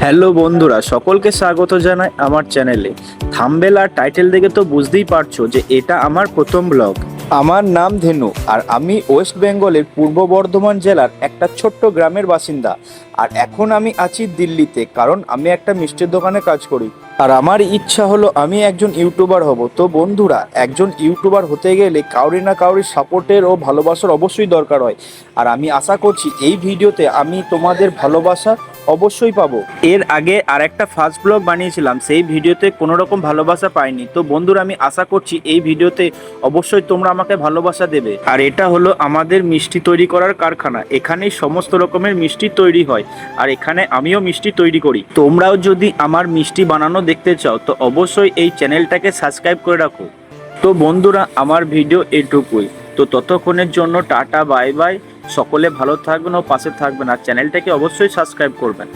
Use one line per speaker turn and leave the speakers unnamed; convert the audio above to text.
Hello বন্ধুরা, সকলকে স্বাগত জানাই আমার চ্যানেলে। থাম্বনেল আর টাইটেল দেখে তো বুঝতেই পারছো যে এটা আমার প্রথম ব্লগ। আমার নাম ধেনু আর আমি ওয়েস্ট বেঙ্গলের পূর্ব বর্ধমান জেলার একটা ছোট্ট গ্রামের বাসিন্দা। আর এখন আমি আছি দিল্লিতে, কারণ আমি একটা মিষ্টির দোকানে কাজ করি। আর আমার ইচ্ছা হলো আমি একজন ইউটিউবার হব। তো বন্ধুরা, একজন ইউটিউবার হতে গেলে কাউরি না কাউরি সাপোর্টের ও ভালোবাসার অবশ্যই দরকার হয়। আর আমি আশা করছি এই ভিডিওতে আমি তোমাদের ভালোবাসা অবশ্যই পাবো। এর আগে আর একটা ফার্স্ট ব্লগ বানিয়েছিলাম, সেই ভিডিওতে কোনো রকম ভালোবাসা পাইনি। তো বন্ধুরা, আমি আশা করছি এই ভিডিওতে অবশ্যই তোমরা আমাকে ভালোবাসা দেবে। আর এটা হলো আমাদের মিষ্টি তৈরি করার কারখানা। এখানেই সমস্ত রকমের মিষ্টি তৈরি হয়, আর এখানে আমিও মিষ্টি তৈরি করি। তোমরাও যদি আমার মিষ্টি বানানো দেখতে চাও তো অবশ্যই এই চ্যানেলটাকে সাবস্ক্রাইব করে রাখো। তো বন্ধুরা, আমার ভিডিও এটুকুই। তো ততক্ষণের জন্য টাটা, বাই বাই। সকলে ভালো থাকবেন ও পাশে থাকবেন, আর চ্যানেলটাকে অবশ্যই সাবস্ক্রাইব করবেন।